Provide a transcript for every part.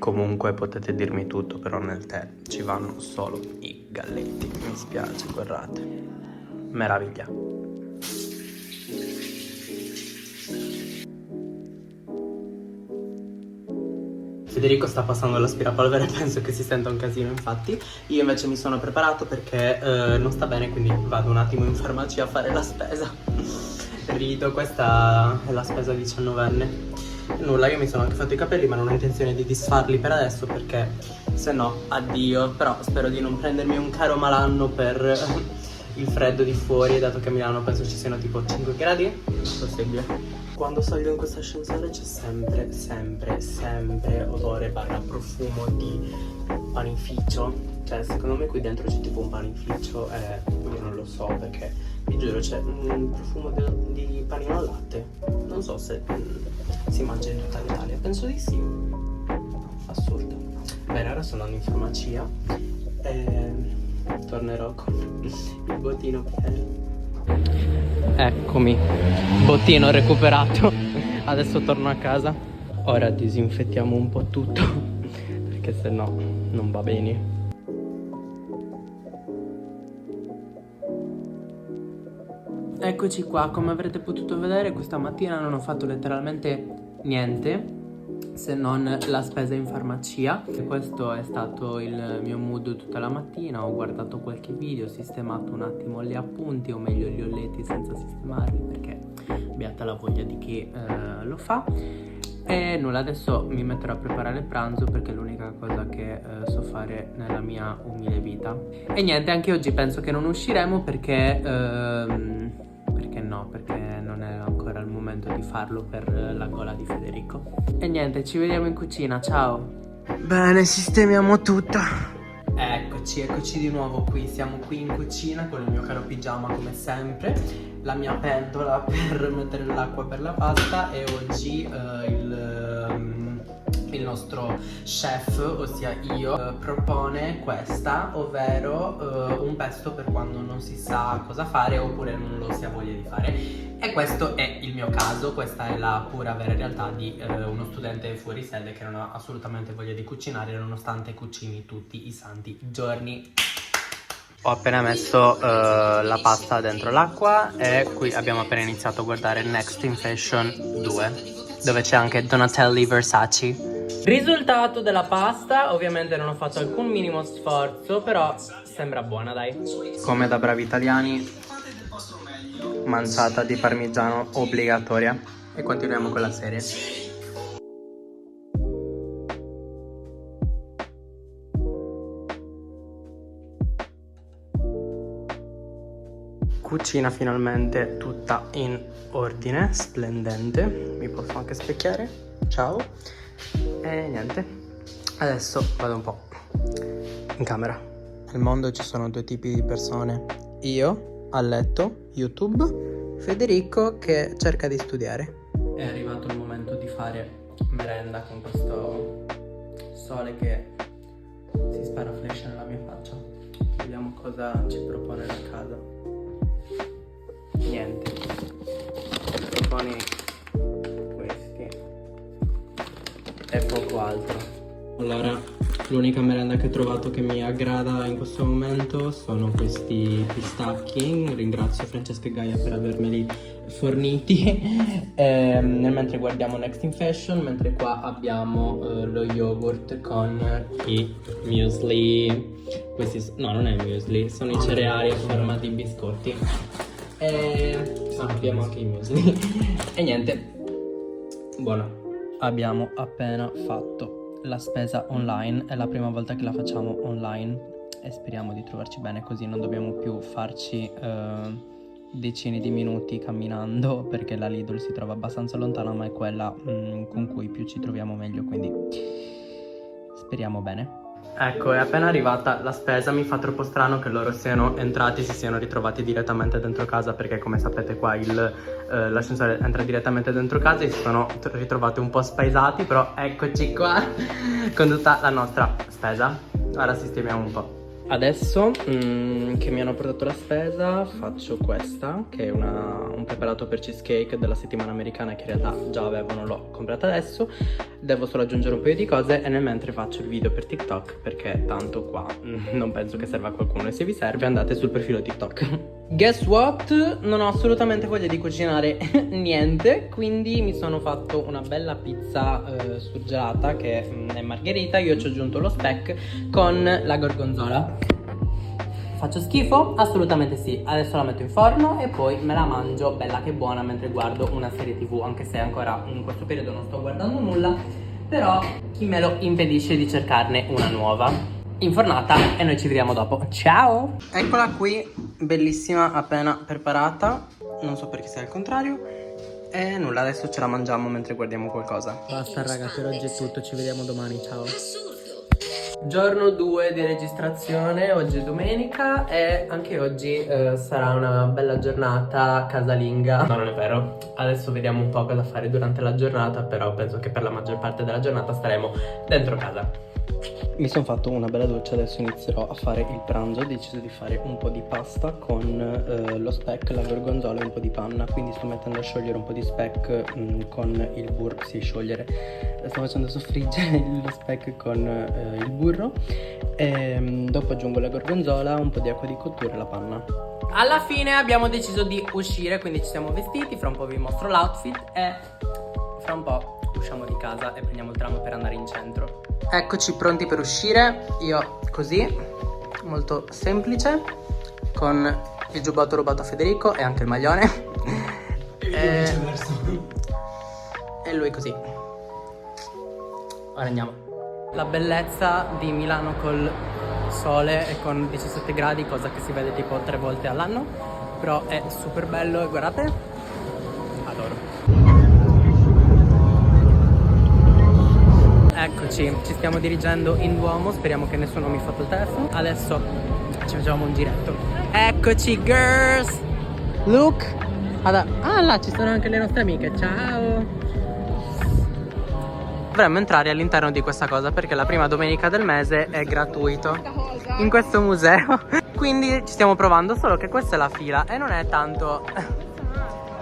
Comunque potete dirmi tutto, però nel tè ci vanno solo i galletti. Mi spiace, guardate. Meraviglia. Federico sta passando l'aspirapolvere, penso che si senta un casino, infatti. Io invece mi sono preparato perché non sta bene, quindi vado un attimo in farmacia a fare la spesa. Rido, questa è la spesa 19enne. Nulla, io mi sono anche fatto i capelli, ma non ho intenzione di disfarli per adesso perché se no addio. Però spero di non prendermi un caro malanno per il freddo di fuori, dato che a Milano penso ci siano tipo 5 gradi. Possibile. Quando salgo in questo ascensore c'è sempre odore barra profumo di panificio. Cioè secondo me qui dentro c'è tipo un panificio e io non lo so perché vi giuro c'è un profumo di panino al latte. Non so se si mangia in tutta l'Italia, penso di sì. Assurdo. Bene, ora sono andando in farmacia e tornerò con il bottino pieno. Eccomi, bottino recuperato. Adesso torno a casa. Ora disinfettiamo un po' tutto perché se no non va bene. Eccoci qua, come avrete potuto vedere questa mattina non ho fatto letteralmente niente se non la spesa in farmacia. E questo è stato il mio mood tutta la mattina. Ho guardato qualche video, ho sistemato un attimo gli appunti, o meglio li ho letti senza sistemarli perché beata la voglia di chi lo fa. E nulla, adesso mi metterò a preparare il pranzo perché è l'unica cosa che so fare nella mia umile vita. E niente, anche oggi penso che non usciremo perché non è ancora il momento di farlo per la gola di Federico. E niente, ci vediamo in cucina, ciao. Bene, sistemiamo tutto. Eccoci di nuovo qui. Siamo qui in cucina con il mio caro pigiama come sempre, la mia pentola per mettere l'acqua per la pasta e oggi il nostro chef, ossia io, propone questa, ovvero un pesto per quando non si sa cosa fare oppure non lo si ha voglia di fare. E questo è il mio caso, questa è la pura vera realtà di uno studente fuori sede che non ha assolutamente voglia di cucinare nonostante cucini tutti i santi giorni. Ho appena messo la pasta dentro l'acqua e qui abbiamo appena iniziato a guardare Next in Fashion 2, dove c'è anche Donatelli Versace. Risultato della pasta, ovviamente non ho fatto alcun minimo sforzo, però sembra buona, dai. Come da bravi italiani, manciata di parmigiano obbligatoria. E continuiamo con la serie. Cucina finalmente tutta in ordine, splendente. Mi posso anche specchiare. Ciao. E niente, adesso vado un po' in camera. Nel mondo ci sono due tipi di persone: io a letto, YouTube, Federico che cerca di studiare. È arrivato il momento di fare merenda con questo sole che si spara flash nella mia faccia. Vediamo cosa ci propone la casa. Niente, proponi questi e poco altro. Allora, l'unica merenda che ho trovato che mi aggrada in questo momento sono questi pistacchi. Ringrazio Francesca e Gaia per avermeli forniti. Mentre guardiamo Next in Fashion, mentre qua abbiamo lo yogurt con i muesli. Questi no, non è muesli, sono i cereali a forma di biscotti. Abbiamo anche i muesli. E niente, buono. Abbiamo appena fatto la spesa online, è la prima volta che la facciamo online e speriamo di trovarci bene, così non dobbiamo più farci decine di minuti camminando, perché la Lidl si trova abbastanza lontana, ma è quella con cui più ci troviamo meglio, quindi speriamo bene. Ecco, è appena arrivata la spesa. Mi fa troppo strano che loro siano entrati, si siano ritrovati direttamente dentro casa, perché come sapete qua l'ascensore entra direttamente dentro casa e si sono ritrovati un po' spaesati, però eccoci qua con tutta la nostra spesa. Ora sistemiamo un po'. Adesso che mi hanno portato la spesa faccio questa, che è un preparato per cheesecake della settimana americana, che in realtà già avevano, l'ho comprata adesso. Devo solo aggiungere un paio di cose e nel mentre faccio il video per TikTok, perché tanto qua non penso che serva a qualcuno, e se vi serve andate sul profilo TikTok. Guess what? Non ho assolutamente voglia di cucinare niente, quindi mi sono fatto una bella pizza surgelata che è margherita. Io ci ho aggiunto lo speck con la gorgonzola. Faccio schifo? Assolutamente sì. Adesso la metto in forno e poi me la mangio bella che buona mentre guardo una serie TV, anche se ancora in questo periodo non sto guardando nulla, però chi me lo impedisce di cercarne una nuova infornata, e noi ci vediamo dopo. Ciao! Eccola qui, bellissima, appena preparata. Non so perché sia al contrario. E nulla, adesso ce la mangiamo mentre guardiamo qualcosa. Basta raga, per oggi è tutto, ci vediamo domani, ciao. Giorno 2 di registrazione, oggi è domenica e anche oggi sarà una bella giornata casalinga. No, non è vero, adesso vediamo un po' cosa fare durante la giornata, però penso che per la maggior parte della giornata staremo dentro casa. Mi sono fatto una bella doccia, adesso inizierò a fare il pranzo. Ho deciso di fare un po' di pasta con lo speck, la gorgonzola e un po' di panna. Quindi sto mettendo a sciogliere un po' di speck con il burro. Sì, sciogliere. Sto facendo soffriggere lo speck con il burro. E dopo aggiungo la gorgonzola, un po' di acqua di cottura e la panna. Alla fine abbiamo deciso di uscire, quindi ci siamo vestiti. Fra un po' vi mostro l'outfit e fra un po' usciamo di casa e prendiamo il tram per andare in centro. Eccoci pronti per uscire. Io così, molto semplice, con il giubbotto rubato a Federico e anche il maglione. E lui così. Ora andiamo. La bellezza di Milano col sole e con 17 gradi, cosa che si vede tipo 3 volte all'anno, però è super bello e guardate, adoro. Eccoci, ci stiamo dirigendo in Duomo, speriamo che nessuno mi foto il telefono. Adesso ci facciamo un giretto. Eccoci girls! Look! Ah là, ci sono anche le nostre amiche, ciao! Dovremmo entrare all'interno di questa cosa perché la prima domenica del mese è gratuito in questo museo. Quindi ci stiamo provando, solo che questa è la fila e non è tanto...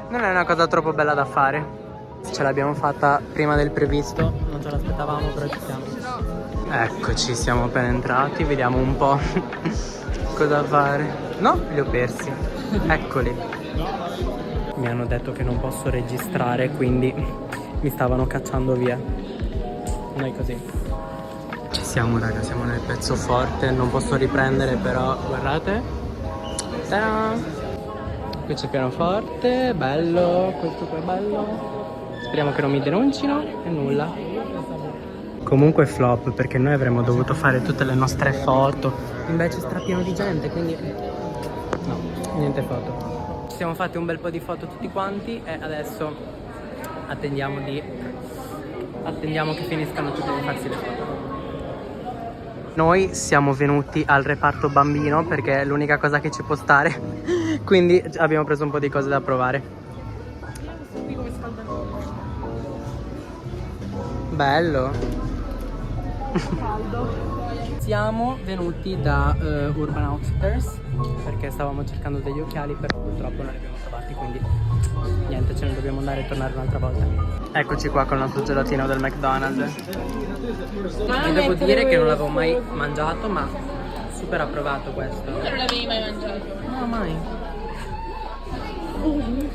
non è una cosa troppo bella da fare. Ce l'abbiamo fatta prima del previsto, non ce l'aspettavamo, però ci siamo. Eccoci, siamo appena entrati, vediamo un po' cosa fare. No, li ho persi. Eccoli. Mi hanno detto che non posso registrare, quindi mi stavano cacciando via. Noi così. Ci siamo raga, siamo nel pezzo forte, non posso riprendere però, guardate. Ta-da! Qui c'è il pianoforte, bello, questo qua è bello. Speriamo che non mi denuncino e nulla. Comunque flop, perché noi avremmo dovuto fare tutte le nostre foto, invece strapieno di gente, quindi no, niente foto. Ci siamo fatti un bel po' di foto tutti quanti e adesso attendiamo che finiscano tutti di farsi le foto. Noi siamo venuti al reparto bambino perché è l'unica cosa che ci può stare, quindi abbiamo preso un po' di cose da provare. Bello. Siamo venuti da Urban Outfitters perché stavamo cercando degli occhiali, però purtroppo non li abbiamo trovati, quindi niente, ce ne dobbiamo andare e tornare un'altra volta. Eccoci qua con il nostro gelatino del McDonald's. E devo dire che non l'avevo mai mangiato, ma super approvato questo. Tu non l'avevi mai mangiato? No, mai.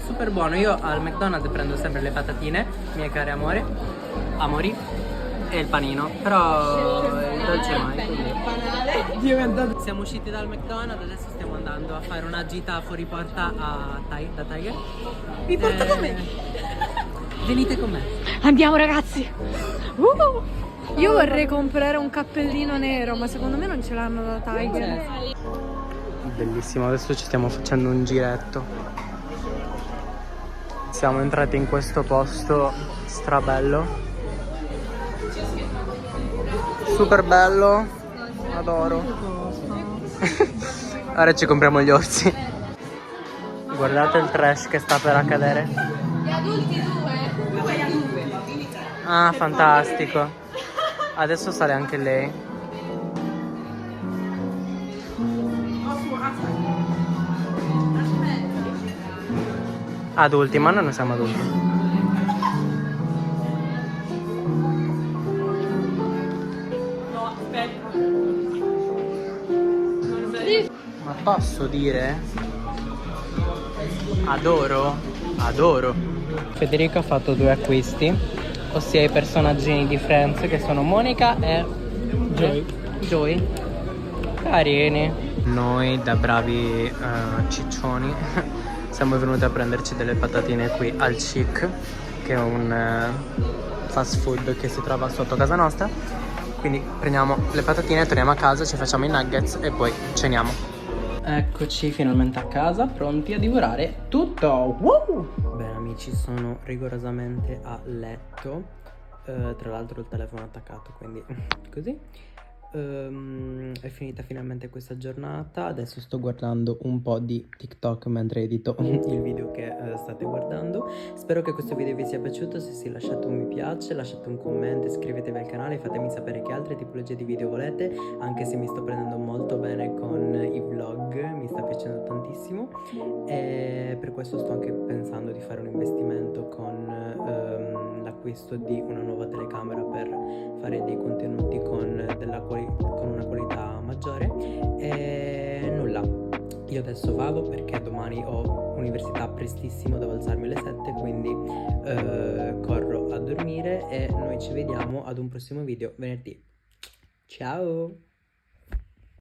Super buono. Io al McDonald's prendo sempre le patatine, mie care amori, e il panino, però il dolce mai, quindi. Siamo usciti dal McDonald's, adesso stiamo andando a fare una gita fuori porta da Tiger. Vi porto con me? Venite con me. Andiamo ragazzi. Io vorrei comprare un cappellino nero, ma secondo me non ce l'hanno da Tiger. Bellissimo, adesso ci stiamo facendo un giretto. Siamo entrati in questo posto strabello, super bello, adoro. Ora ci compriamo gli orsi. Guardate il trash che sta per accadere. Gli adulti due. Ah, fantastico. Adesso sale anche lei. Adulti, ma noi non siamo adulti. No, aspetta. Ma posso dire? Adoro. Federico ha fatto 2 acquisti, ossia i personaggini di Friends che sono Monica e Joey. Carini. Noi da bravi ciccioni siamo venuti a prenderci delle patatine qui al Chic, che è un fast food che si trova sotto casa nostra. Quindi prendiamo le patatine, torniamo a casa, ci facciamo i nuggets e poi ceniamo. Eccoci finalmente a casa, pronti a divorare tutto. Woo! Bene amici, sono rigorosamente a letto. Tra l'altro il telefono è attaccato, quindi così. È finita finalmente questa giornata. Adesso sto guardando un po' di TikTok mentre edito il video che state guardando. Spero che questo video vi sia piaciuto. Se sì, lasciate un mi piace, lasciate un commento, iscrivetevi al canale, fatemi sapere che altre tipologie di video volete. Anche se mi sto prendendo molto bene con i vlog, mi sta piacendo tantissimo. E per questo sto anche pensando di fare un investimento con l'acquisto di una nuova telecamera per fare dei contenuti con una qualità maggiore. E nulla, io adesso vado perché domani ho università prestissimo, devo alzarmi alle 7, quindi corro a dormire e noi ci vediamo ad un prossimo video venerdì. Ciao!